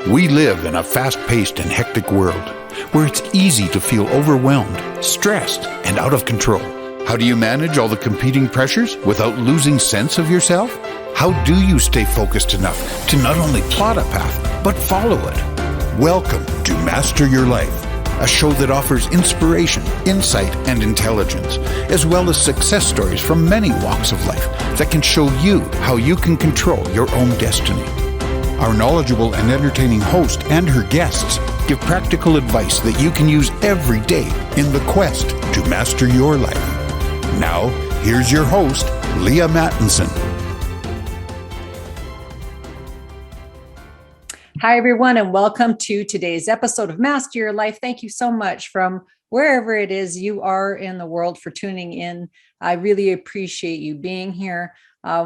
We live in a fast-paced and hectic world where it's easy to feel overwhelmed, stressed, and out of control. How do you manage all the competing pressures without losing sense of yourself? How do you stay focused enough to not only plot a path, but follow it? Welcome to Master Your Life, a show that offers inspiration, insight, and intelligence, as well as success stories from many walks of life that can show you how you can control your own destiny. Our knowledgeable and entertaining host and her guests give practical advice that you can use every day in the quest to master your life. Now, here's your host, Leaha Mattinson. Hi, everyone, and welcome to today's episode of Master Your Life. Thank you so much from wherever it is you are in the world for tuning in. I really appreciate you being here.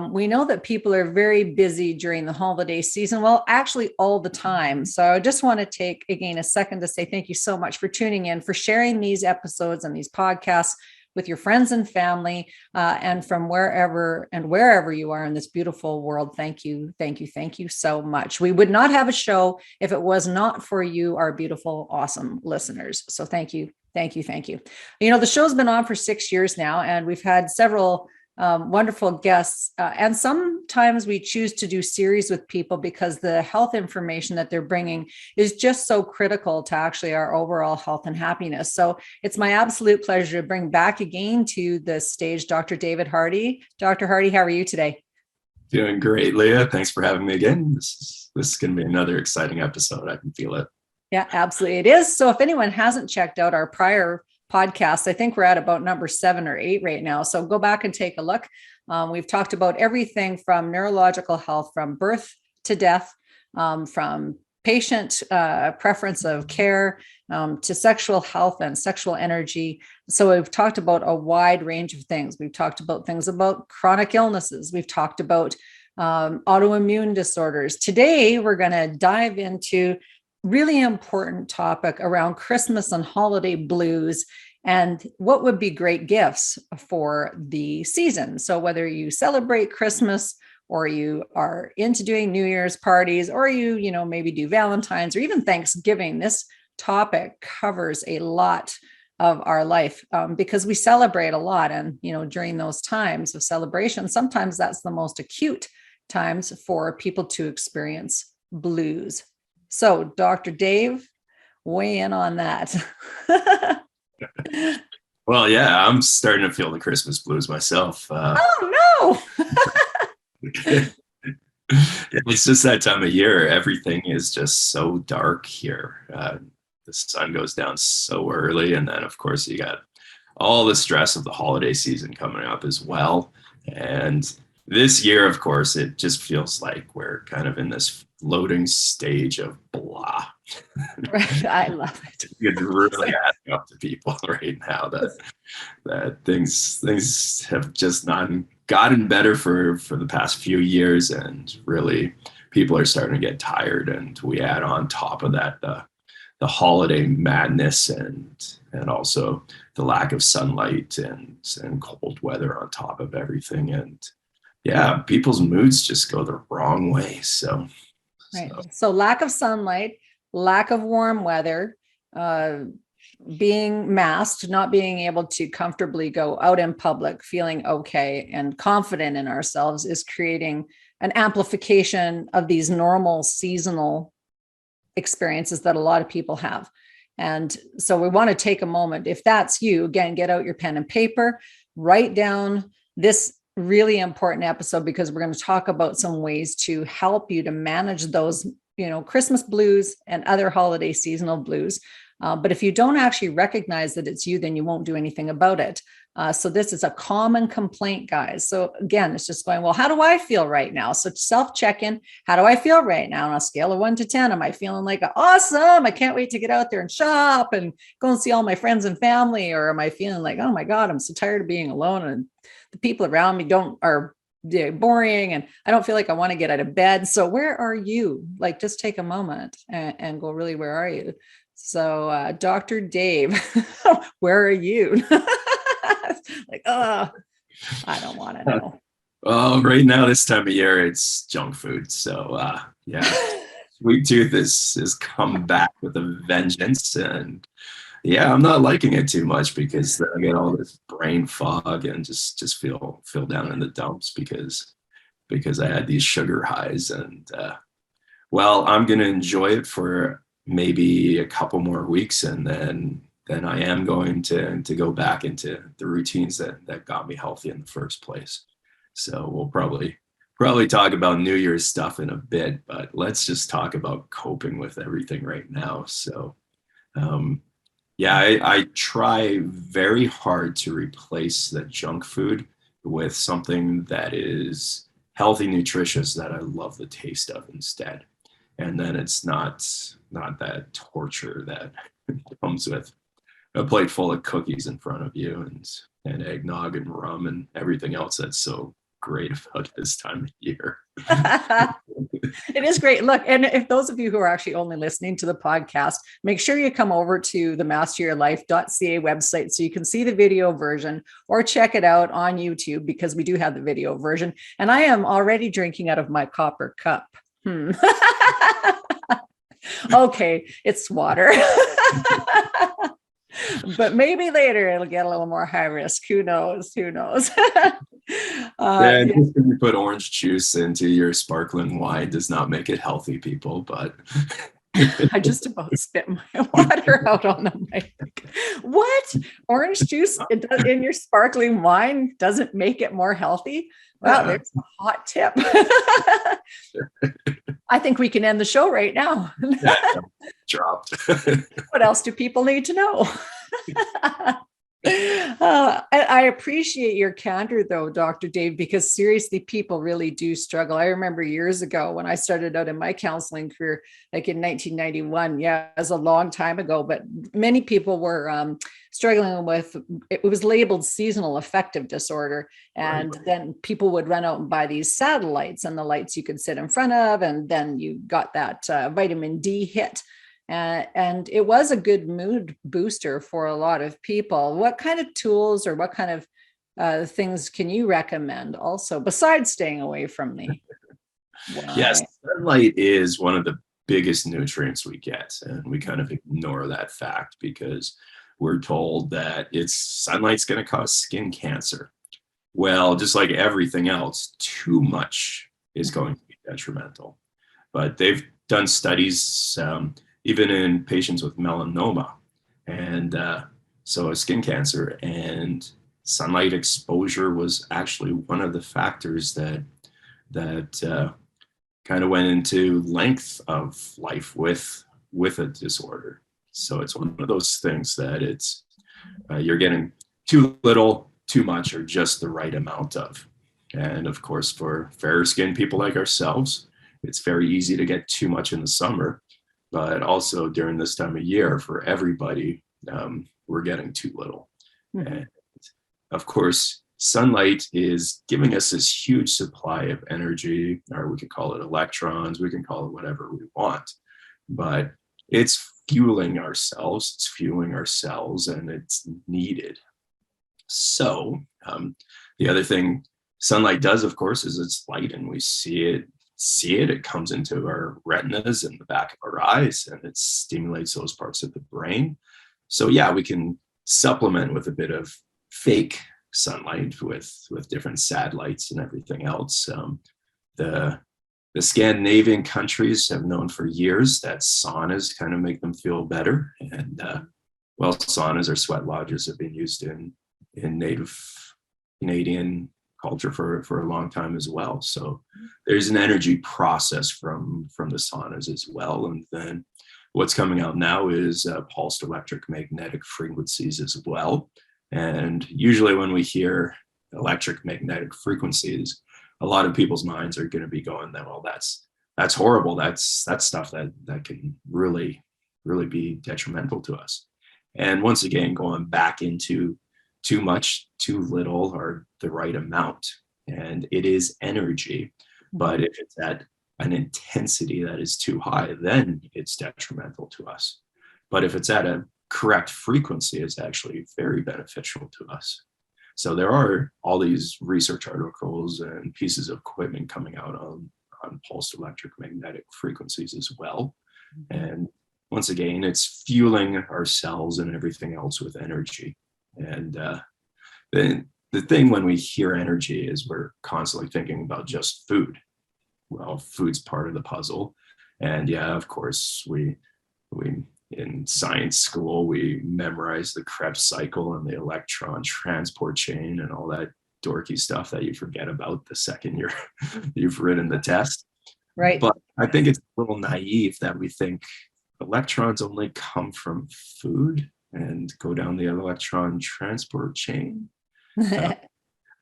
We know that people are very busy during the holiday season. Well, actually all the time. So I just want to take again a second to say thank you so much for tuning in, for sharing these episodes and these podcasts with your friends and family, and from wherever you are in this beautiful world. Thank you so much. We would not have a show if it was not for you, our beautiful, awesome listeners. So thank you. You know, the show's been on for 6 years now, and we've had several wonderful guests. And sometimes we choose to do series with people because the health information that they're bringing is just so critical to actually our overall health and happiness. So it's my absolute pleasure to bring back again to the stage Dr. David Hardy. Dr. Hardy, how are you today? Doing great, Leah. Thanks for having me again. This is going to be another exciting episode. I can feel it. Yeah, absolutely. It is. So if anyone hasn't checked out our prior podcast, I think we're at about number 7 or 8 right now. So go back and take a look. We've talked about everything from neurological health, from birth to death, from patient preference of care, to sexual health and sexual energy. So we've talked about a wide range of things. We've talked about things about chronic illnesses. We've talked about autoimmune disorders. Today, we're going to dive into really important topic around Christmas and holiday blues and what would be great gifts for the season. So whether you celebrate Christmas or you are into doing New Year's parties, or you maybe do Valentine's or even Thanksgiving, this topic covers a lot of our life because we celebrate a lot. And, during those times of celebration, sometimes that's the most acute times for people to experience blues. So, Dr. Dave, weigh in on that. Well, yeah, I'm starting to feel the Christmas blues myself. Oh, no. It's just that time of year. Everything is just so dark here. The sun goes down so early. And then, of course, you got all the stress of the holiday season coming up as well. And this year, of course, it just feels like we're kind of in this floating stage of blah. Right. I love it. It's really adding up to people right now that things have just not gotten better for the past few years, and really people are starting to get tired. And we add on top of that the holiday madness and also the lack of sunlight and cold weather on top of everything. And yeah, people's moods just go the wrong way. Right. So lack of sunlight, lack of warm weather, being masked, not being able to comfortably go out in public, feeling okay and confident in ourselves is creating an amplification of these normal seasonal experiences that a lot of people have. And so we want to take a moment. If that's you, again, get out your pen and paper, write down this really important episode, because we're going to talk about some ways to help you to manage those, Christmas blues and other holiday seasonal blues. But if you don't actually recognize that it's you, then you won't do anything about it. So this is a common complaint, guys. So again, it's just going, well, how do I feel right now? So self-check-in, how do I feel right now on a scale of 1 to 10? Am I feeling like awesome? I can't wait to get out there and shop and go and see all my friends and family. Or am I feeling like, oh my God, I'm so tired of being alone and the people around me are boring and I don't feel like I want to get out of bed. So where are you? Like, just take a moment and go, really, where are you? So Dr. Dave, where are you? Like, I don't want to know. Well, right now, this time of year, it's junk food. So yeah, sweet tooth is come back with a vengeance, and yeah, I'm not liking it too much because then I get all this brain fog and just feel down in the dumps because I had these sugar highs, and well, I'm gonna enjoy it for maybe a couple more weeks, and then I am going to go back into the routines that got me healthy in the first place. So we'll probably talk about New Year's stuff in a bit, but let's just talk about coping with everything right now. So yeah, I try very hard to replace the junk food with something that is healthy, nutritious, that I love the taste of instead. And then it's not that torture that comes with a plate full of cookies in front of you and eggnog and rum and everything else that's so great about this time of year. It is great. Look, and if those of you who are actually only listening to the podcast, make sure you come over to the masteryourlife.ca website so you can see the video version, or check it out on YouTube because we do have the video version. And I am already drinking out of my copper cup. Okay, it's water. But maybe later it'll get a little more high risk. Who knows? Who knows? Yeah, just when you put orange juice into your sparkling wine does not make it healthy, people, but I just about spit my water out on the mic. What? Orange juice in your sparkling wine doesn't make it more healthy? Well, there's a hot tip. I think we can end the show right now. Dropped. What else do people need to know? I appreciate your candor, though, Dr. Dave, because seriously, people really do struggle. I remember years ago when I started out in my counseling career, like in 1991. Yeah, it was a long time ago, but many people were struggling with, it was labeled seasonal affective disorder. And then people would run out and buy these satellites, and the lights you could sit in front of, and then you got that vitamin D hit. And it was a good mood booster for a lot of people. What kind of tools or what kind of things can you recommend also, besides staying away from the Yes, sunlight is one of the biggest nutrients we get, and we kind of ignore that fact because we're told that sunlight's going to cause skin cancer. Well, just like everything else, too much is going to be detrimental. But they've done studies even in patients with melanoma and so skin cancer, and sunlight exposure was actually one of the factors that kind of went into length of life with a disorder. So it's one of those things that it's you're getting too little, too much, or just the right amount of. And of course, for fairer skinned people like ourselves, it's very easy to get too much in the summer. But also during this time of year, for everybody, we're getting too little. And of course, sunlight is giving us this huge supply of energy, or we could call it electrons, we can call it whatever we want, but it's fueling ourselves, it's fueling our cells, and it's needed. So the other thing sunlight does, of course, is it's light, and we see it. It comes into our retinas in the back of our eyes, and it stimulates those parts of the brain. So yeah, we can supplement with a bit of fake sunlight with different satellites and everything else. The Scandinavian countries have known for years that saunas kind of make them feel better, and well, saunas or sweat lodges have been used in Native Canadian culture for a long time as well. So there's an energy process from the saunas as well. And then what's coming out now is pulsed electromagnetic frequencies as well. And usually when we hear electromagnetic frequencies, a lot of people's minds are going to be going, well, that's horrible. That's stuff that can really be detrimental to us. And once again, going back into too much, too little, or the right amount. And it is energy. But if it's at an intensity that is too high, then it's detrimental to us. But if it's at a correct frequency, it's actually very beneficial to us. So there are all these research articles and pieces of equipment coming out on on pulsed electromagnetic frequencies as well. And once again, it's fueling our cells and everything else with energy. And then the thing when we hear energy is we're constantly thinking about just food. Well, food's part of the puzzle. And yeah, of course, we in science school, we memorize the Krebs cycle and the electron transport chain and all that dorky stuff that you forget about the second you've written the test. Right. But I think it's a little naive that we think electrons only come from food and go down the electron transport chain.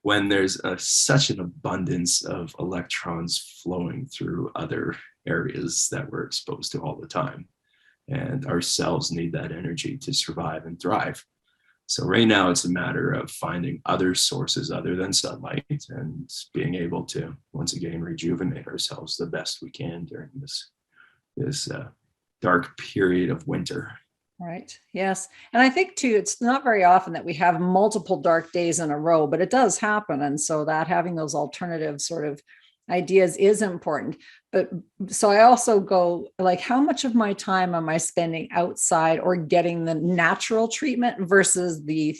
When there's such an abundance of electrons flowing through other areas that we're exposed to all the time. And our cells need that energy to survive and thrive. So right now it's a matter of finding other sources other than sunlight and being able to, once again, rejuvenate ourselves the best we can during this dark period of winter. Right. Yes. And I think too, it's not very often that we have multiple dark days in a row, but it does happen. And so that having those alternative sort of ideas is important. But so I also go like, how much of my time am I spending outside or getting the natural treatment versus the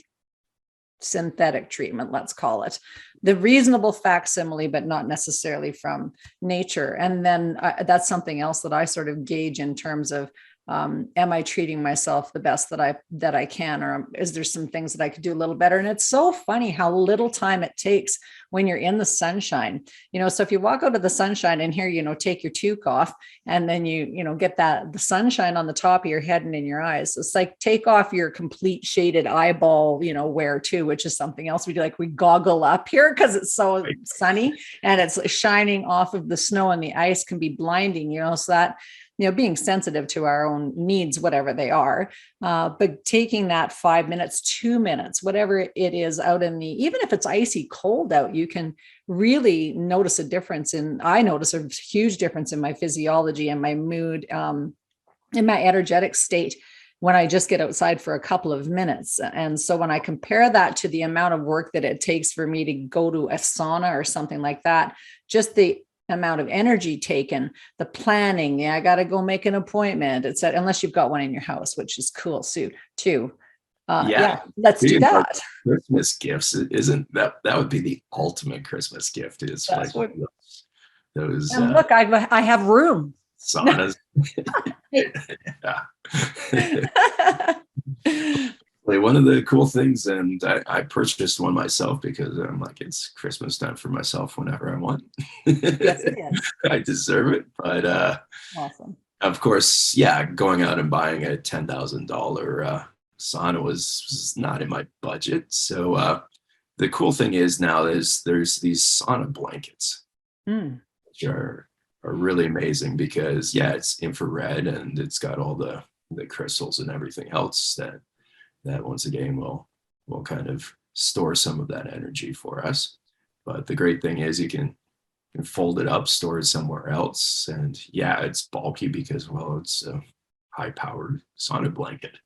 synthetic treatment, let's call it the reasonable facsimile, but not necessarily from nature. And then that's something else that I sort of gauge in terms of, am I treating myself the best that I can, or is there some things that I could do a little better? And it's so funny how little time it takes when you're in the sunshine, so if you walk out of the sunshine and here, take your toque off and then you get the sunshine on the top of your head and in your eyes. It's like take off your complete shaded eyeball, wear too, which is something else we do. Like we goggle up here because it's so sunny and it's shining off of the snow and the ice can be blinding, so that, being sensitive to our own needs, whatever they are, but taking that 5 minutes, 2 minutes, whatever it is out even if it's icy cold out, you can really notice a difference I notice a huge difference in my physiology and my mood, in my energetic state when I just get outside for a couple of minutes. And so when I compare that to the amount of work that it takes for me to go to a sauna or something like that, just the amount of energy taken, the planning, I got to go make an appointment, etc. Unless you've got one in your house, which is cool too. Let's do that. Christmas gifts isn't that would be the ultimate Christmas gift is That's like those and look, I have room. Saunas. One of the cool things, and I purchased one myself because I'm like, it's Christmas time for myself whenever I want. Yes, it is. I deserve it. But awesome. Of course, going out and buying a $10,000 sauna was not in my budget. So the cool thing is now there's these sauna blankets, which are really amazing because it's infrared and it's got all the crystals and everything else that once again will kind of store some of that energy for us. But the great thing is you can fold it up, store it somewhere else. And it's bulky because, it's a high-powered sauna blanket.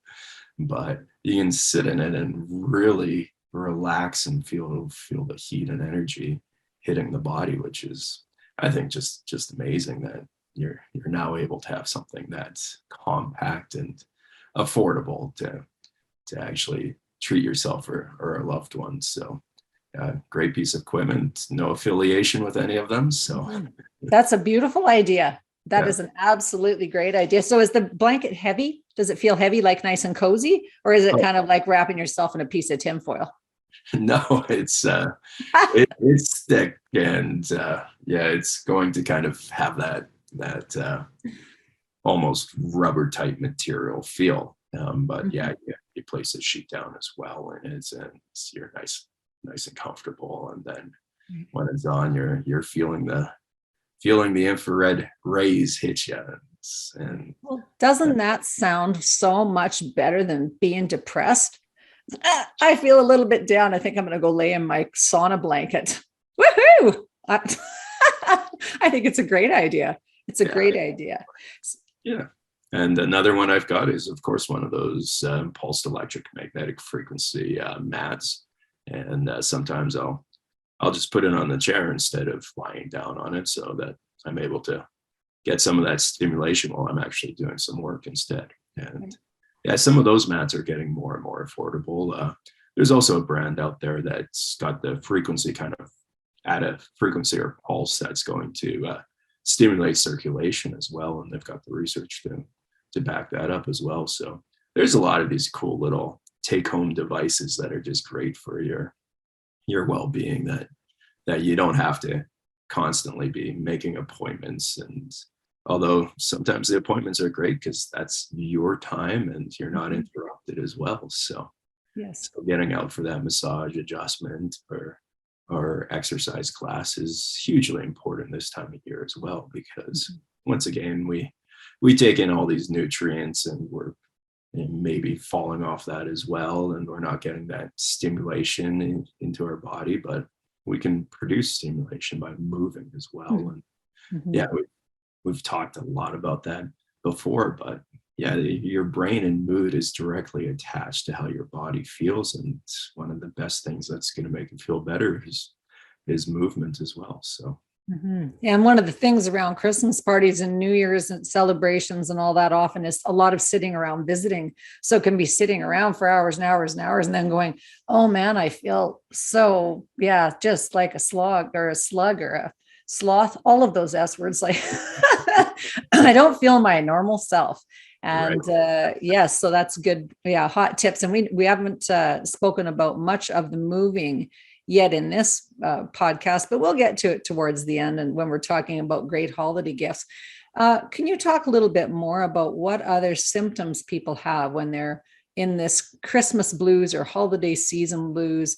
But you can sit in it and really relax and feel the heat and energy hitting the body, which is, I think, just amazing that you're now able to have something that's compact and affordable to actually treat yourself or a loved one. So great piece of equipment, no affiliation with any of them. So that's a beautiful idea. That is an absolutely great idea. So is the blanket heavy? Does it feel heavy, like nice and cozy? Or is it kind of like wrapping yourself in a piece of tinfoil? No, it's it's thick and it's going to kind of have that almost rubber type material feel. But you place the sheet down as well, and you're nice and comfortable. And then when it's on, you're feeling the infrared rays hit you. And doesn't that sound so much better than being depressed? I feel a little bit down. I think I'm going to go lay in my sauna blanket. Woohoo! I think it's a great idea. It's a great idea. Yeah. And another one I've got is, of course, one of those pulsed electromagnetic frequency mats. And sometimes I'll just put it on the chair instead of lying down on it so that I'm able to get some of that stimulation while I'm actually doing some work instead. And yeah, some of those mats are getting more and more affordable. There's also a brand out there that's got the frequency kind of at a frequency or pulse that's going to stimulate circulation as well. And they've got the research to back that up as well. So there's a lot of these cool little take-home devices that are just great for your well-being, that you don't have to constantly be making appointments. And although sometimes the appointments are great because that's your time and you're not interrupted as well. So Yes. so getting out for that massage adjustment or exercise class is hugely important this time of year as well, because once again, we take in all these nutrients and we're maybe falling off that as well, and we're not getting that stimulation into our body, but we can produce stimulation by moving as well. And yeah, we've talked a lot about that before, but yeah, your brain and mood is directly attached to how your body feels, and one of the best things that's going to make it feel better is movement as well. So and one of the things around Christmas parties and New Year's and celebrations and all that often is a lot of sitting around visiting. So it can be sitting around for hours and hours and hours and then going, oh man, I feel so, just like a slug or a sloth, all of those S words, like I don't feel my normal self. And yes, so that's good. Yeah, hot tips. And we haven't spoken about much of the moving yet in this podcast, but we'll get to it towards the end. And when we're talking about great holiday gifts, can you talk a little bit more about what other symptoms people have when they're in this Christmas blues or holiday season blues?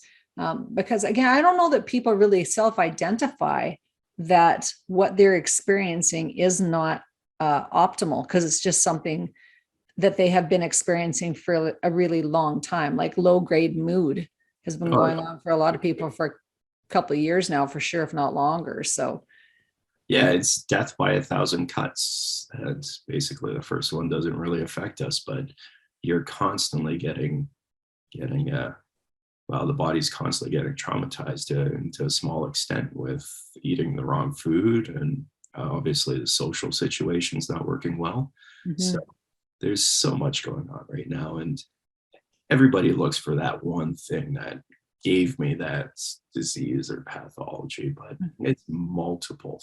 Because again, I don't know that people really self-identify that what they're experiencing is not optimal, because it's just something that they have been experiencing for a really long time, like low grade mood has been going on for a lot of people for a couple of years now, for sure, if not longer. So yeah, it's death by 1,000 cuts. That's basically the first one. Doesn't really affect us, but you're constantly getting the body's constantly getting traumatized to a small extent with eating the wrong food, and obviously the social situation's not working well. So there's so much going on right now, and everybody looks for that one thing that gave me that disease or pathology, but it's multiple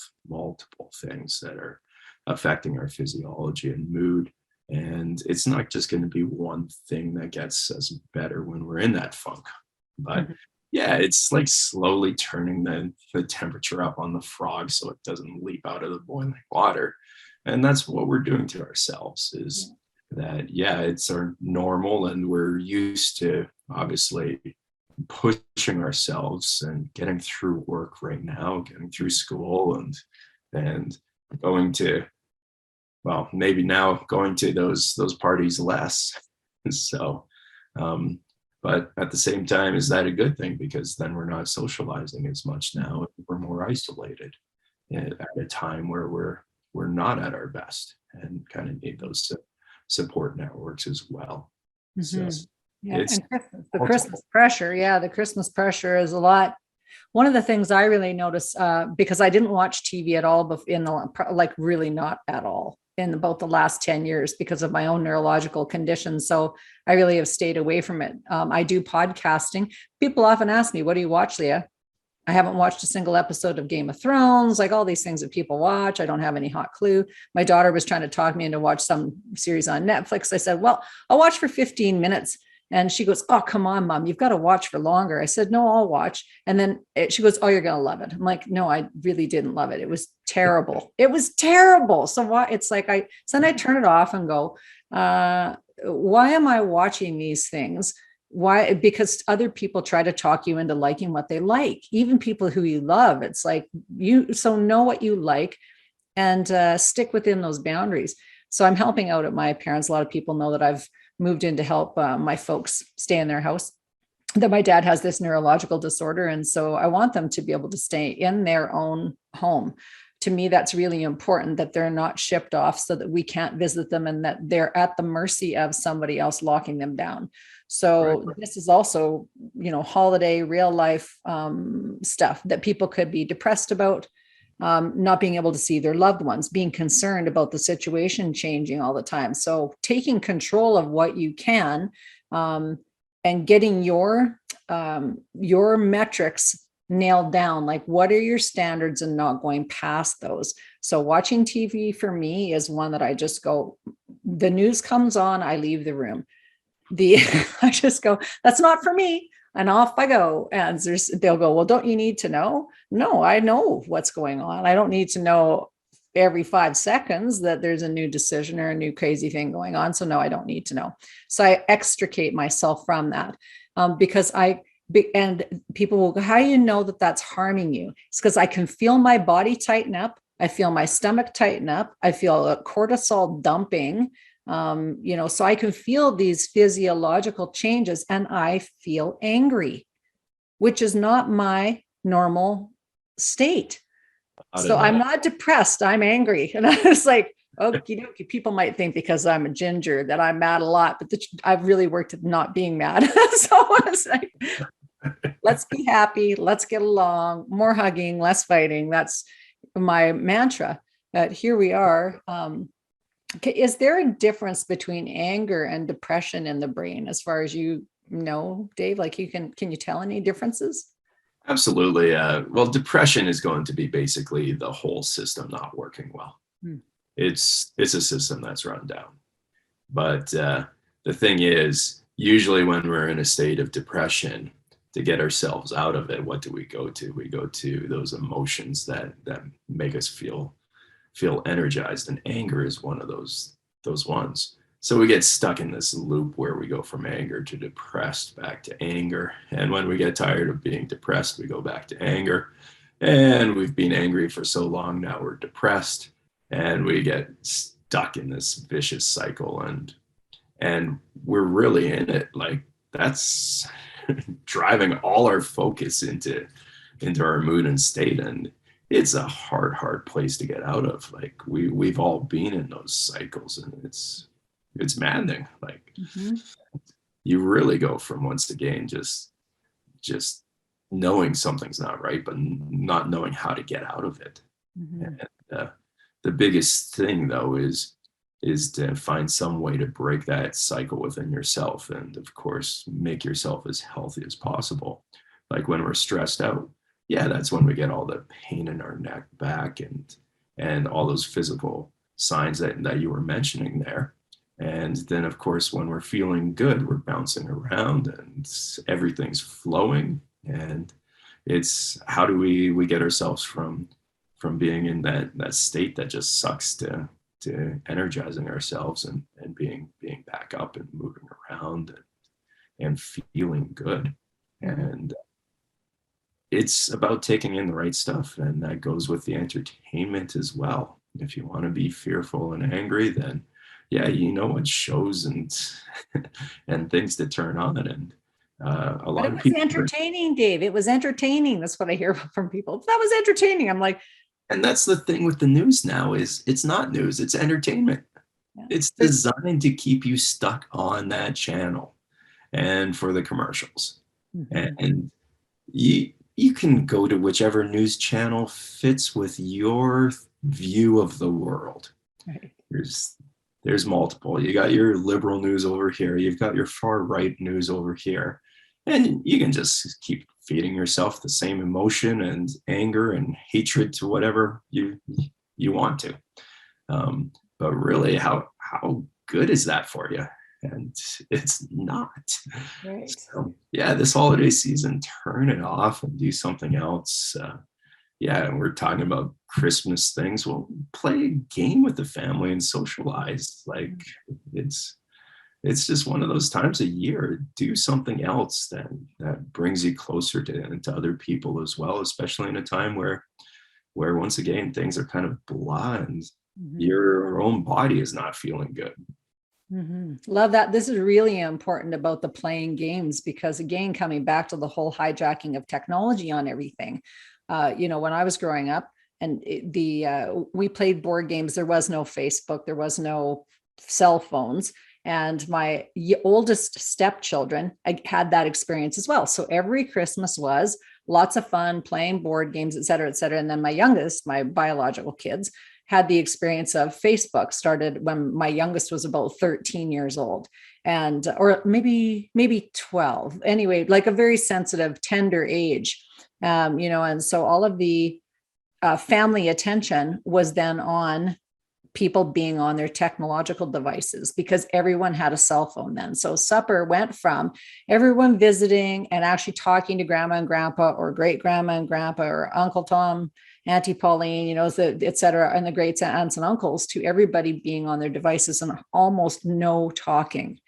things that are affecting our physiology and mood. And it's not just going to be one thing that gets us better when we're in that funk, but yeah, it's like slowly turning the temperature up on the frog so it doesn't leap out of the boiling water. And that's what we're doing to ourselves, is that, yeah, it's our normal, and we're used to obviously pushing ourselves and getting through work right now, getting through school, and going to, well, maybe now going to those parties less. So, but at the same time, is that a good thing? Because then we're not socializing as much now. We're more isolated at a time where we're not at our best and kind of need those support networks as well. So and the Christmas pressure. Yeah, the Christmas pressure is a lot. One of the things I really noticed, because I didn't watch TV at all really not at all in about the last 10 years because of my own neurological condition. So I really have stayed away from it. I do podcasting. People often ask me, what do you watch, Leaha? I haven't watched a single episode of Game of Thrones, like all these things that people watch. I don't have any hot clue. My daughter was trying to talk me into watch some series on Netflix. I said, well, I'll watch for 15 minutes. And she goes, oh, come on, Mom, you've got to watch for longer. I said, no, I'll watch. And then she goes, oh, you're going to love it. I'm like, no, I really didn't love it. It was terrible. It was terrible. So why? It's like, then I turn it off and go, why am I watching these things? Why? Because other people try to talk you into liking what they like, even people who you love. It's like so know what you like and stick within those boundaries. So I'm helping out at my parents. A lot of people know that I've moved in to help my folks stay in their house, that my dad has this neurological disorder. And so I want them to be able to stay in their own home. To me, that's really important, that they're not shipped off so that we can't visit them and that they're at the mercy of somebody else locking them down. So this is also, holiday real life stuff that people could be depressed about. not being able to see their loved ones, being concerned about the situation changing all the time. So taking control of what you can, and getting your metrics nailed down, like what are your standards, and not going past those. So watching TV for me is one that I just go, the news comes on, I leave the room. I just go, that's not for me. And off I go. And they'll go, well, don't you need to know? No, I know what's going on. I don't need to know every 5 seconds that there's a new decision or a new crazy thing going on. So no, I don't need to know. So I extricate myself from that, because and people will go, how do you know that that's harming you? It's because I can feel my body tighten up. I feel my stomach tighten up. I feel a cortisol dumping. So I can feel these physiological changes, and I feel angry, which is not my normal state. So I'm not depressed, I'm angry. And I was like, okay, people might think because I'm a ginger that I'm mad a lot, but I've really worked at not being mad. So I was like, let's be happy, let's get along, more hugging, less fighting. That's my mantra. But here we are. Is there a difference between anger and depression in the brain, as far as you know, Dave? Like, can you tell any differences? Absolutely. Well, depression is going to be basically the whole system not working well. It's a system that's run down. But the thing is, usually when we're in a state of depression, to get ourselves out of it, what do we go to? We go to those emotions that make us feel energized, and anger is one of those ones. So we get stuck in this loop where we go from anger to depressed, back to anger. And when we get tired of being depressed, we go back to anger. And we've been angry for so long, now we're depressed, and we get stuck in this vicious cycle. And we're really in it. Like, that's driving all our focus into our mood and state. And it's a hard place to get out of. Like, we've all been in those cycles, and it's maddening. Like, you really go from, once again, just knowing something's not right, but not knowing how to get out of it. And the biggest thing, though, is to find some way to break that cycle within yourself, and of course make yourself as healthy as possible. Like, when we're stressed out, yeah, that's when we get all the pain in our neck, back, and all those physical signs that you were mentioning there. And then, of course, when we're feeling good, we're bouncing around and everything's flowing. And it's, how do we get ourselves from being in that state that just sucks to energizing ourselves and being back up and moving around and feeling good. And it's about taking in the right stuff, and that goes with the entertainment as well. If you want to be fearful and angry, then yeah, you know what shows and things to turn on. And a lot of people, entertaining, Dave. It was entertaining. That's what I hear from people. That was entertaining. I'm like, and that's the thing with the news now, is it's not news, it's entertainment. It's designed to keep you stuck on that channel and for the commercials. And you can go to whichever news channel fits with your view of the world. Right. There's multiple. You got your liberal news over here, you've got your far right news over here, and you can just keep feeding yourself the same emotion and anger and hatred to whatever you want to. But really, how good is that for you? And it's not. Right. So, yeah, this holiday season, turn it off and do something else. And we're talking about Christmas things. Well, play a game with the family and socialize. Like, it's just one of those times a year. Do something else that brings you closer to other people as well, especially in a time where once again things are kind of blah, and your own body is not feeling good. Love that. This is really important about the playing games, because again, coming back to the whole hijacking of technology on everything, when I was growing up, and we played board games, there was no Facebook, there was no cell phones. And my oldest stepchildren, I had that experience as well. So every Christmas was, lots of fun playing board games, et cetera, et cetera. And then my youngest, my biological kids, had the experience of Facebook. Started when my youngest was about 13 years old, and or maybe 12. Anyway, like a very sensitive, tender age. And so all of the family attention was then on people being on their technological devices, because everyone had a cell phone then. So supper went from everyone visiting and actually talking to grandma and grandpa, or great grandma and grandpa, or Uncle Tom, Auntie Pauline, et cetera, and the great aunts and uncles, to everybody being on their devices and almost no talking.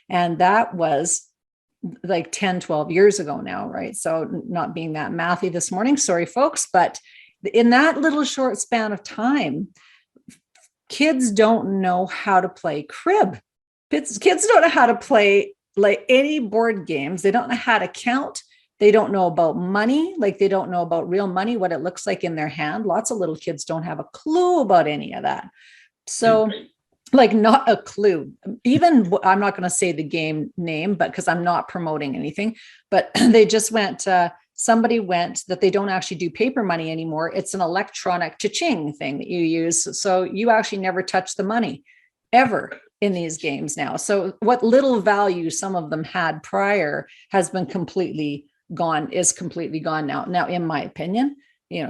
And that was like 10, 12 years ago now, right? So not being that mathy this morning, sorry folks, but in that little short span of time, kids don't know how to play crib. Kids don't know how to play like any board games. They don't know how to count. They don't know about money. Like they don't know about real money, what it looks like in their hand. Lots of little kids don't have a clue about any of that. So like not a clue. Even, I'm not going to say the game name, but because I'm not promoting anything, but they just went, somebody went that they don't actually do paper money anymore. It's an electronic cha-ching thing that you use. So you actually never touch the money ever in these games now. So what little value some of them had prior has been completely gone, is completely gone now. Now, in my opinion,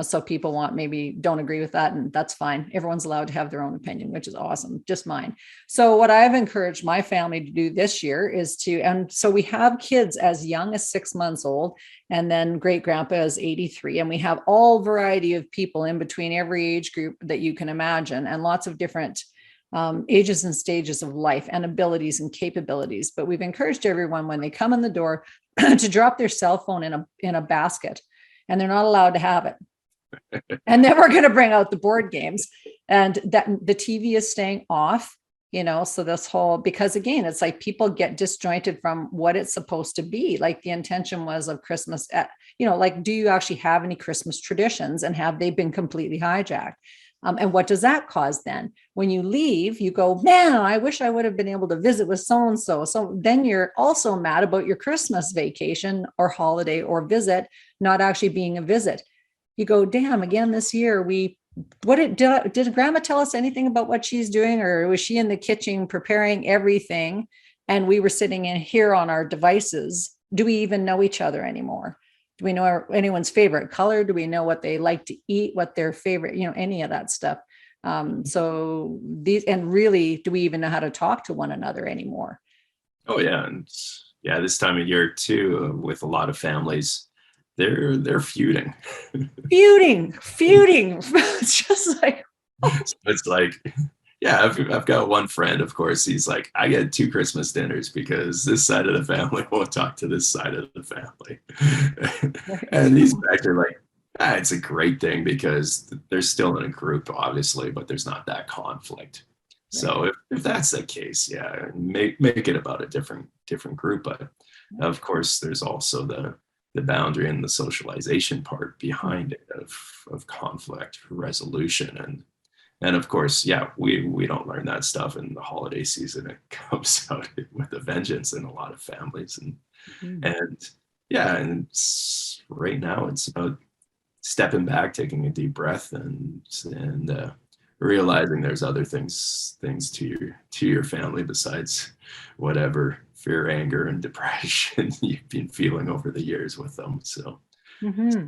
so people maybe don't agree with that, and that's fine. Everyone's allowed to have their own opinion, which is awesome, just mine. So what I've encouraged my family to do this year is and so we have kids as young as 6 months old, and then great grandpa is 83. And we have all variety of people in between every age group that you can imagine, and lots of different ages and stages of life and abilities and capabilities. But we've encouraged everyone when they come in the door to drop their cell phone in a basket, and they're not allowed to have it. And then we're going to bring out the board games, and that the TV is staying off, so this whole, because again, it's like people get disjointed from what it's supposed to be. Like the intention was of Christmas, like, do you actually have any Christmas traditions, and have they been completely hijacked? And what does that cause then? When you leave, you go, man, I wish I would have been able to visit with so-and-so. So then you're also mad about your Christmas vacation or holiday or visit not actually being a visit. You go, damn, again, this year, did grandma tell us anything about what she's doing? Or was she in the kitchen preparing everything, and we were sitting in here on our devices? Do we even know each other anymore? Do we know anyone's favorite color? Do we know what they like to eat, what their favorite, any of that stuff? So really, do we even know how to talk to one another anymore? Oh yeah. And yeah, this time of year too, with a lot of families, they're feuding. feuding. It's just like, So it's like, yeah, I've got one friend, of course, he's like, I get 2 Christmas dinners because this side of the family won't talk to this side of the family. And he's back there like, it's a great thing because they're still in a group, obviously, but there's not that conflict. So if that's the case, yeah, make it about a different group. But of course, there's also the boundary and the socialization part behind it of conflict resolution. And of course, yeah, we don't learn that stuff in the holiday season. It comes out with a vengeance in a lot of families. And yeah, and right now it's about stepping back, taking a deep breath, and realizing there's other things to your family besides whatever fear, anger, and depression you've been feeling over the years with them. So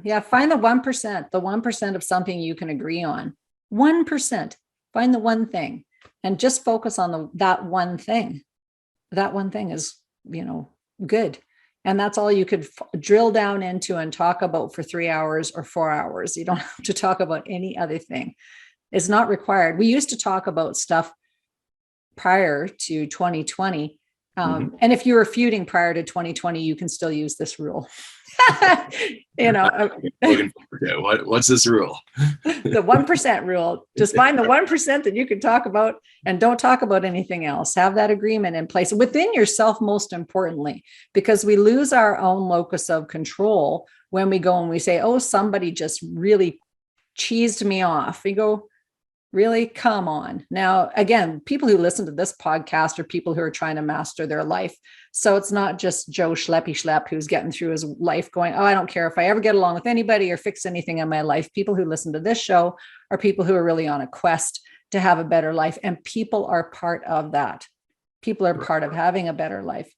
yeah, find the 1% of something you can agree on. 1%. Find the one thing and just focus on that one thing. That one thing is, good. And that's all you could drill down into and talk about for 3 hours or 4 hours. You don't have to talk about any other thing. It's not required. We used to talk about stuff prior to 2020. And if you were feuding prior to 2020, you can still use this rule. What's this rule? The 1% rule. Just find the 1% that you can talk about, and don't talk about anything else. Have that agreement in place within yourself, most importantly, because we lose our own locus of control when we go and we say, oh, somebody just really cheesed me off. We go, Really? Come on. Now, again, people who listen to this podcast are people who are trying to master their life. So it's not just Joe Schleppy Schlepp who's getting through his life going, oh, I don't care if I ever get along with anybody or fix anything in my life. People who listen to this show are people who are really on a quest to have a better life. And people are part of that. People are part of having a better life.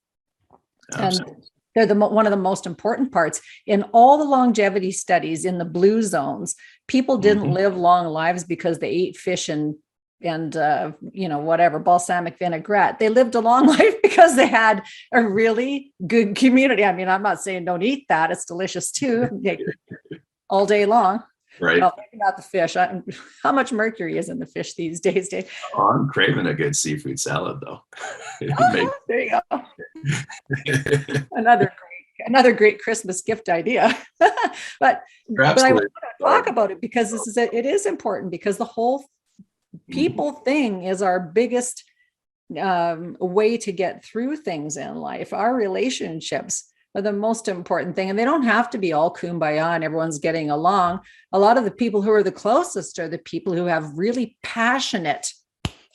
Absolutely. And they're one of the most important parts. In all the longevity studies in the blue zones, people didn't live long lives because they ate fish and whatever, balsamic vinaigrette. They lived a long life because they had a really good community. I mean, I'm not saying don't eat that. It's delicious too, all day long. Right. Well, thinking about the fish, how much mercury is in the fish these days, Dave? Oh, I'm craving a good seafood salad, though. There you go. Another great Christmas gift idea. but I want to talk about it because it is important, because the whole people thing is our biggest way to get through things in life. Our relationships are the most important thing, and they don't have to be all kumbaya and everyone's getting along. A lot of the people who are the closest are the people who have really passionate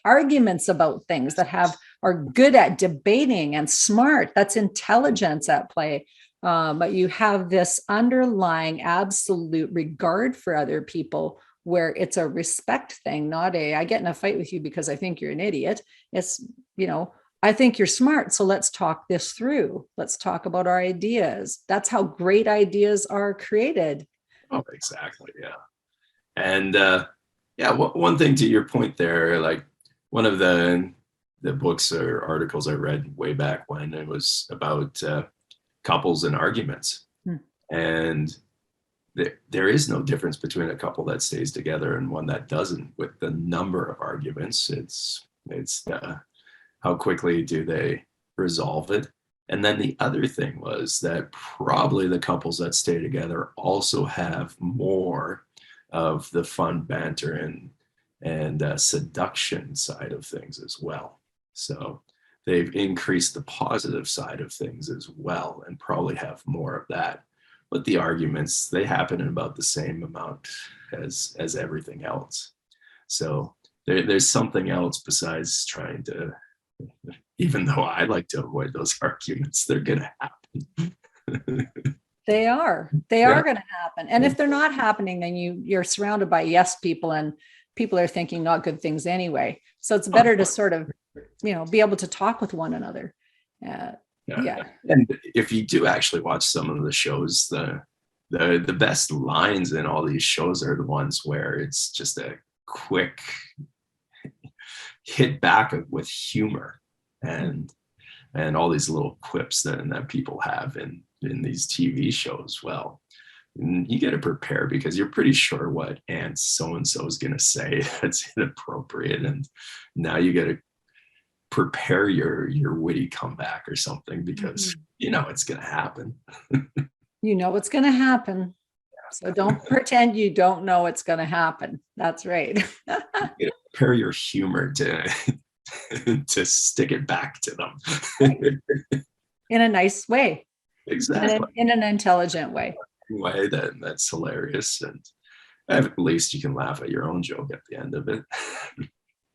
arguments about things, that are good at debating and smart. That's intelligence at play. But you have this underlying absolute regard for other people, where it's a respect thing, not I get in a fight with you because I think you're an idiot. It's, I think you're smart, so let's talk this through. Let's talk about our ideas. That's how great ideas are created. Oh, exactly. Yeah. And one thing to your point there, like one of the books or articles I read way back when, it was about couples and arguments. And there is no difference between a couple that stays together and one that doesn't, with the number of arguments. It's how quickly do they resolve it? And then the other thing was that probably the couples that stay together also have more of the fun banter and seduction side of things as well. So they've increased the positive side of things as well, and probably have more of that. But the arguments, they happen in about the same amount as everything else. So there's something else besides trying to, even though I like to avoid those arguments, they're going to happen. They are going to happen. And if they're not happening, then you're surrounded by yes people, and people are thinking not good things anyway. So it's better to sort of, be able to talk with one another. Yeah. And if you do actually watch some of the shows, the best lines in all these shows are the ones where it's just a quick hit back with humor and all these little quips that people have in these TV shows. Well, you got to prepare, because you're pretty sure what Aunt so-and-so is going to say that's inappropriate. And now you got to prepare your witty comeback or something, because it's going to happen. It's going to happen. So don't pretend you don't know it's going to happen. That's right. Prepare your humor to stick it back to them. In a nice way. Exactly. In an intelligent way. That's hilarious. And at least you can laugh at your own joke at the end of it.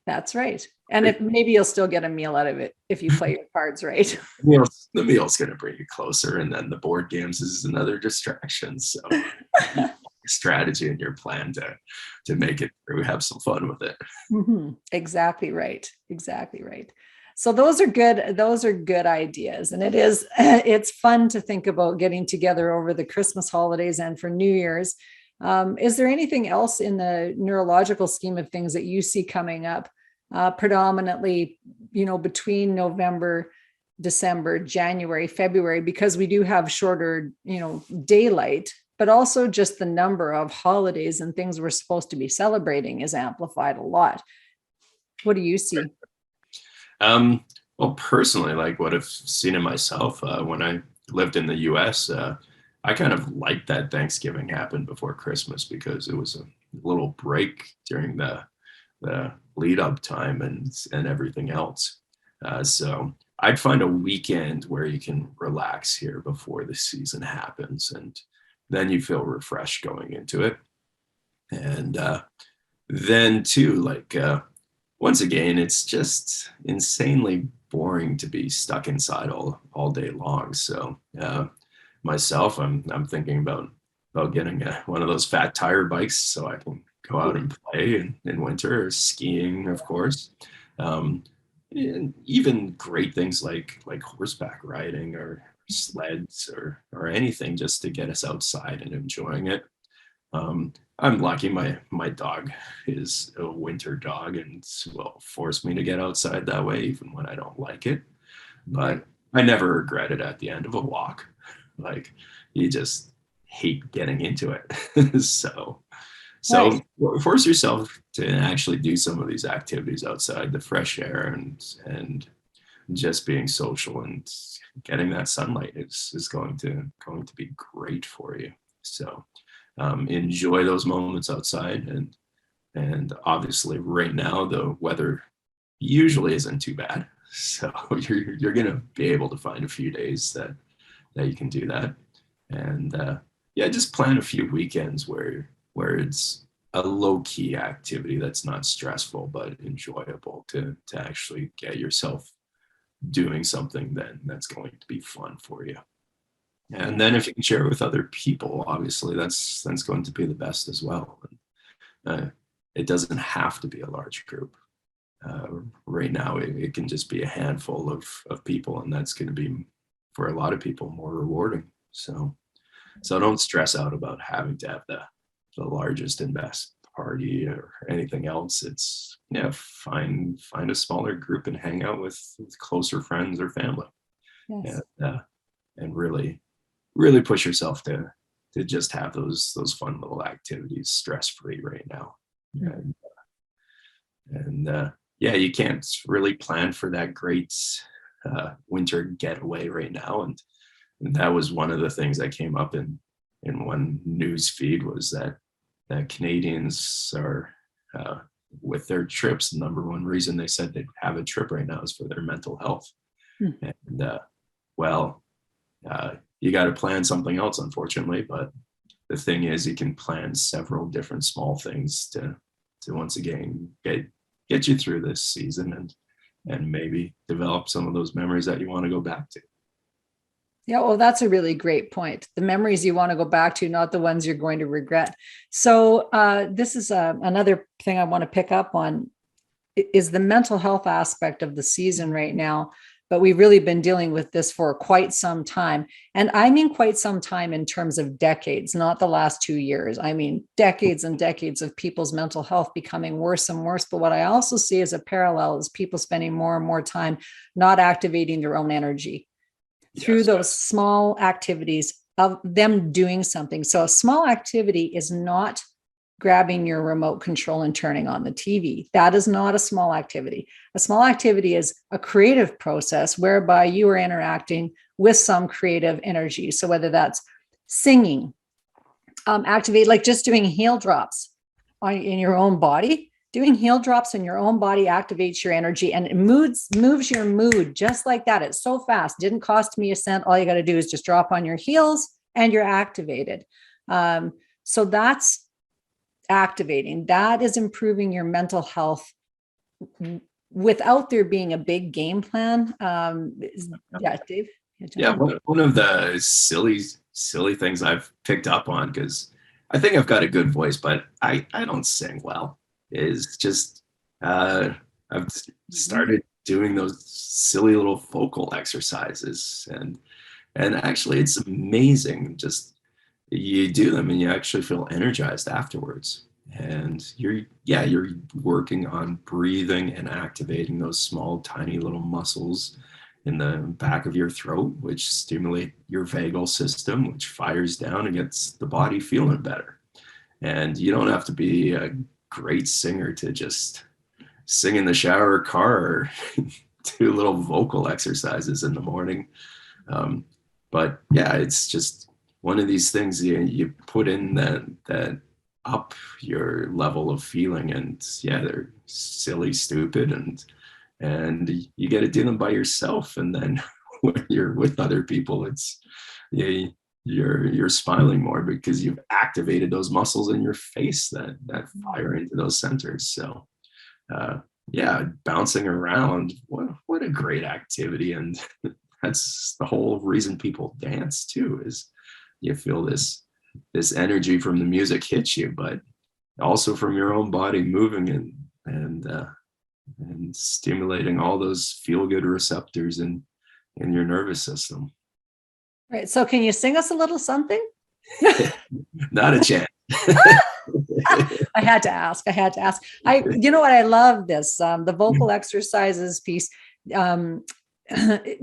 That's right. And if maybe you'll still get a meal out of it if you play your cards right. The meal's going to bring you closer, and then the board games is another distraction. So strategy in your plan to make it through, have some fun with it. Exactly right. So those are good ideas. And it's fun to think about getting together over the Christmas holidays and for New Year's. Is there anything else in the neurological scheme of things that you see coming up, predominantly, between November, December, January, February, because we do have shorter, daylight, but also just the number of holidays and things we're supposed to be celebrating is amplified a lot. What do you see? Well, personally, like what I've seen in myself, when I lived in the US, I kind of liked that Thanksgiving happened before Christmas, because it was a little break during the lead up time and everything else. So I'd find a weekend where you can relax here before the season happens, and then you feel refreshed going into it. And then too, like once again, it's just insanely boring to be stuck inside all day long. So myself, I'm thinking about getting one of those fat tire bikes so I can go out and play in winter, or skiing, of course. Um, and even great things like horseback riding or sleds or anything just to get us outside and enjoying it. I'm lucky. My dog is a winter dog and will force me to get outside that way, even when I don't like it. But I never regret it at the end of a walk. Like, you just hate getting into it. So Right. force yourself to actually do some of these activities outside, the fresh air and just being social and getting that sunlight is going to be great for you. So enjoy those moments outside, and obviously right now the weather usually isn't too bad, so you're gonna be able to find a few days that you can do that. And yeah, just plan a few weekends where it's a low-key activity that's not stressful but enjoyable to actually get yourself doing something then that's going to be fun for you. And then if you can share it with other people, obviously that's going to be the best as well. uh, it doesn't have to be a large group. Right now it can just be a handful of people, and that's going to be, for a lot of people, more rewarding. So don't stress out about having to have the largest and best party or anything else. It's, yeah, find a smaller group and hang out with closer friends or family. Yes. And really push yourself to just have those fun little activities stress free right now. And yeah, you can't really plan for that great winter getaway right now. And that was one of the things that came up in one news feed, was that Canadians are with their trips, the number one reason they said they'd have a trip right now is for their mental health. And well, you got to plan something else, unfortunately. But the thing is, you can plan several different small things to once again get you through this season and maybe develop some of those memories that you want to go back to. Yeah, well, that's a really great point. The memories you want to go back to, not the ones you're going to regret. So this is another thing I want to pick up on, is the mental health aspect of the season right now. But we've really been dealing with this for quite some time. And I mean quite some time in terms of decades, not the last 2 years. I mean decades and decades of people's mental health becoming worse and worse. But what I also see as a parallel is people spending more and more time not activating their own energy through those small activities of them doing something. So a small activity is not grabbing your remote control and turning on the TV. That is not a small activity. A small activity is a creative process whereby you are interacting with some creative energy. So whether that's singing, activate, like just doing heel drops in your own body. Doing heel drops in your own body activates your energy, and it moves your mood just like that. It's so fast. Didn't cost me a cent. All you got to do is just drop on your heels and you're activated. So that's activating. That is improving your mental health without there being a big game plan. Yeah, Dave. Yeah, one of the silly things I've picked up on, because I think I've got a good voice, but I don't sing well, is just I've started doing those silly little vocal exercises, and actually it's amazing. Just you do them and you actually feel energized afterwards, and you're working on breathing and activating those small tiny little muscles in the back of your throat, which stimulate your vagal system, which fires down and gets the body feeling better. And you don't have to be a great singer to just sing in the shower or car, or do little vocal exercises in the morning. But yeah, it's just one of these things you put in that up your level of feeling, and yeah, they're silly, stupid, and you get to do them by yourself. And then when you're with other people, it's, yeah, you're smiling more because you've activated those muscles in your face that fire into those centers. So yeah, bouncing around, what a great activity. And that's the whole reason people dance too, is you feel this energy from the music hits you, but also from your own body moving and stimulating all those feel-good receptors in your nervous system. Right. So can you sing us a little something? Not a chance. I had to ask. You know what? I love this, the vocal exercises piece,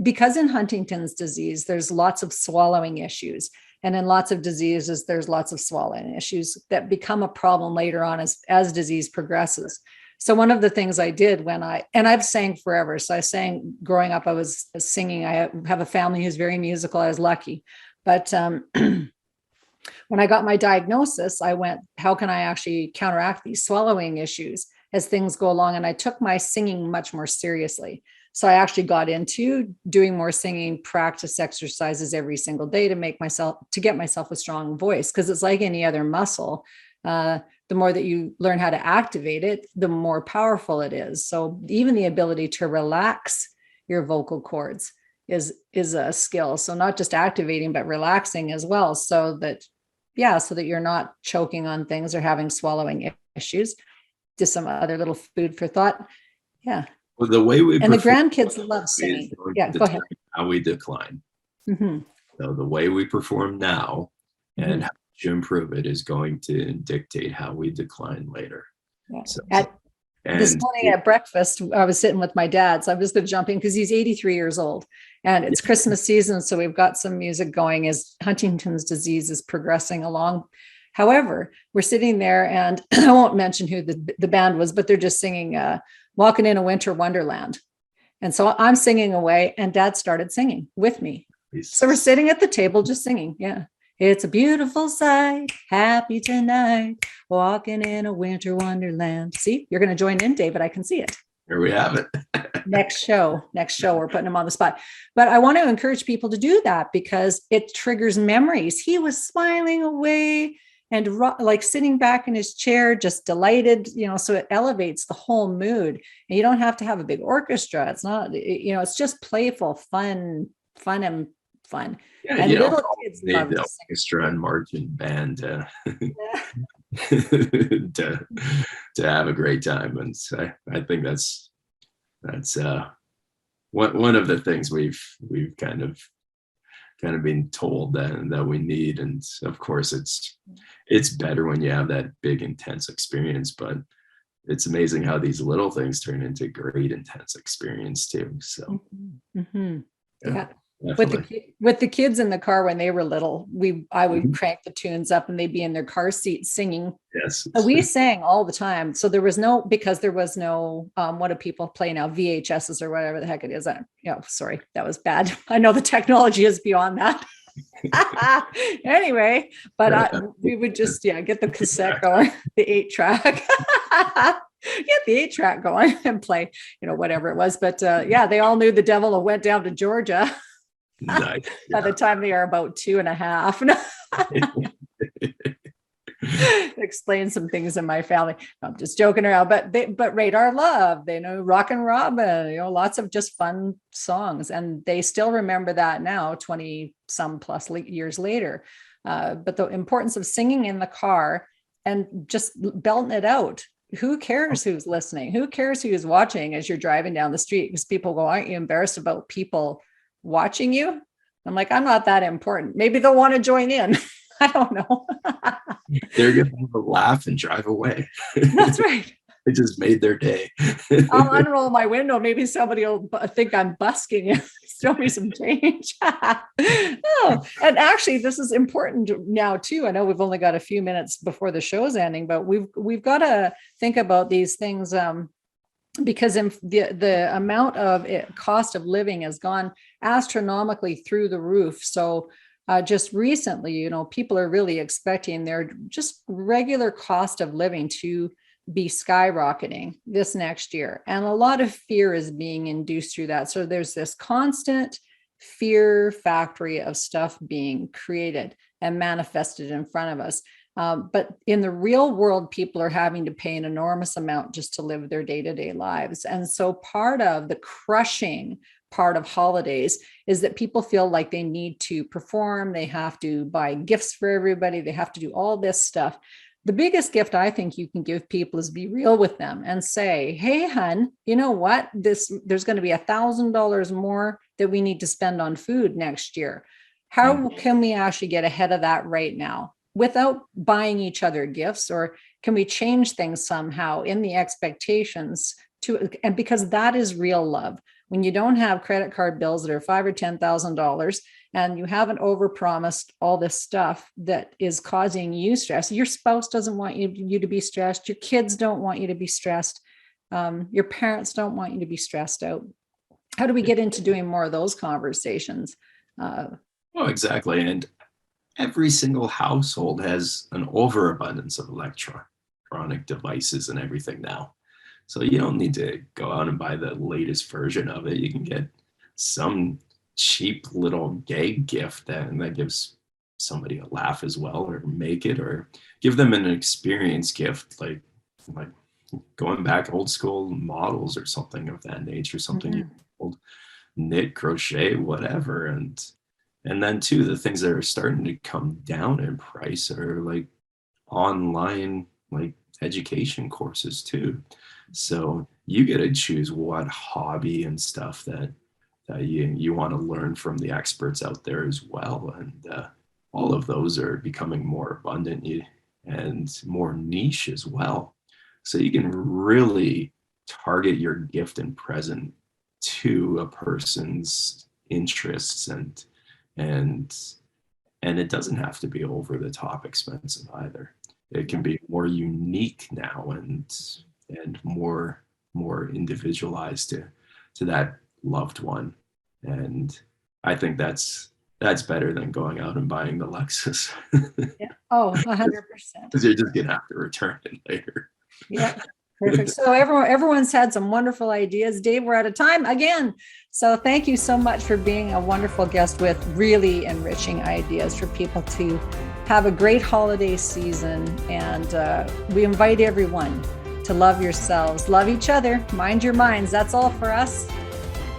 because in Huntington's disease, there's lots of swallowing issues. And in lots of diseases, there's lots of swallowing issues that become a problem later on as disease progresses. So one of the things I did I've sang forever. So I sang growing up, I was singing. I have a family who's very musical. I was lucky. But when I got my diagnosis, I went, how can I actually counteract these swallowing issues as things go along? And I took my singing much more seriously. So I actually got into doing more singing practice exercises every single day to get myself a strong voice. Because it's like any other muscle. The more that you learn how to activate it, the more powerful it is. So even the ability to relax your vocal cords is a skill. So not just activating, but relaxing as well. So that you're not choking on things or having swallowing issues. Just some other little food for thought. Yeah. Well, the way we and the grandkids love singing. Yeah, go ahead. How we decline. Mm-hmm. So the way we perform now and how to improve it is going to dictate how we decline later. Yeah. So, this morning at breakfast, I was sitting with my dad. So I'm just going to jump in because he's 83 years old and it's Christmas season. So we've got some music going as Huntington's disease is progressing along. However, we're sitting there and I won't mention who the band was, but they're just singing Walking in a Winter Wonderland. And so I'm singing away and Dad started singing with me. So we're sitting at the table just singing. Yeah. It's a beautiful sight, happy tonight, walking in a winter wonderland. See, you're going to join in, David. I can see it. Here we have it. Next show, we're putting him on the spot. But I want to encourage people to do that because it triggers memories. He was smiling away and like sitting back in his chair, just delighted, so it elevates the whole mood. And you don't have to have a big orchestra. It's not, it's just playful, fun. Yeah, and little kids love the orchestra and marching band to have a great time. And I think that's one of the things we've kind of been told that we need. And of course it's better when you have that big intense experience, but it's amazing how these little things turn into great intense experience too. So yeah. With the kids in the car when they were little, I would crank the tunes up and they'd be in their car seats singing. Yes. We sang all the time. So because there was no, what do people play now? VHSs or whatever the heck it is. Sorry, that was bad. I know the technology is beyond that. Anyway, but we would just, get the cassette going, the 8-track. Get the 8-track going and play, whatever it was. But they all knew the devil went down to Georgia. Nice. By the time they are about 2.5. Explain some things in my family. I'm just joking around, but Radar Love, they know Rockin' Robin, lots of just fun songs, and they still remember that now, 20 some plus years later. But the importance of singing in the car and just belting it out. Who cares who's listening? Who cares who's watching as you're driving down the street? Because people go, aren't you embarrassed about people watching you? I'm like, I'm not that important. Maybe they'll want to join in. I don't know. They're going to have a laugh and drive away. That's right. It just made their day. I'll unroll my window. Maybe somebody will think I'm busking you. Throw me some change. And actually, this is important now too. I know we've only got a few minutes before the show's ending, but we've got to think about these things because the amount of cost of living has gone astronomically through the roof. So just recently, people are really expecting their just regular cost of living to be skyrocketing this next year. And a lot of fear is being induced through that. So there's this constant fear factory of stuff being created and manifested in front of us. But in the real world, people are having to pay an enormous amount just to live their day-to-day lives. And so part of the crushing part of holidays is that people feel like they need to perform, they have to buy gifts for everybody, they have to do all this stuff. The biggest gift I think you can give people is be real with them and say, hey, hun, you know what? There's going to be $1,000 more that we need to spend on food next year. How can we actually get ahead of that right now without buying each other gifts? Or can we change things somehow in the expectations and because that is real love. When you don't have credit card bills that are $5,000 or $10,000 and you haven't overpromised all this stuff that is causing you stress, your spouse doesn't want you to be stressed. Your kids don't want you to be stressed. Your parents don't want you to be stressed out. How do we get into doing more of those conversations? Oh, exactly. And every single household has an overabundance of electronic devices and everything now. So you don't need to go out and buy the latest version of it. You can get some cheap little gag gift that gives somebody a laugh as well, or make it, or give them an experience gift, like going back old school models or something of that nature, something old knit, crochet, whatever. And then too, the things that are starting to come down in price are like online, like education courses too. So you get to choose what hobby and stuff that you want to learn from the experts out there as well. And all of those are becoming more abundant and more niche as well. So you can really target your gift and present to a person's interests, and it doesn't have to be over the top expensive either. It can be more unique now and more individualized to that loved one. And I think that's better than going out and buying the Lexus. Yeah. Oh, 100%. Because you're just gonna have to return it later. Yeah. Perfect. So everyone's had some wonderful ideas. Dave, we're out of time again. So thank you so much for being a wonderful guest with really enriching ideas for people to have a great holiday season. And we invite everyone to love yourselves, love each other, mind your minds. That's all for us.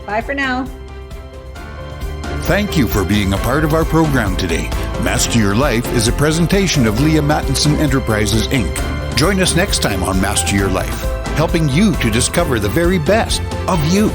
Bye for now. Thank you for being a part of our program today. Master Your Life is a presentation of Leaha Mattinson Enterprises, Inc. Join us next time on Master Your Life, helping you to discover the very best of you.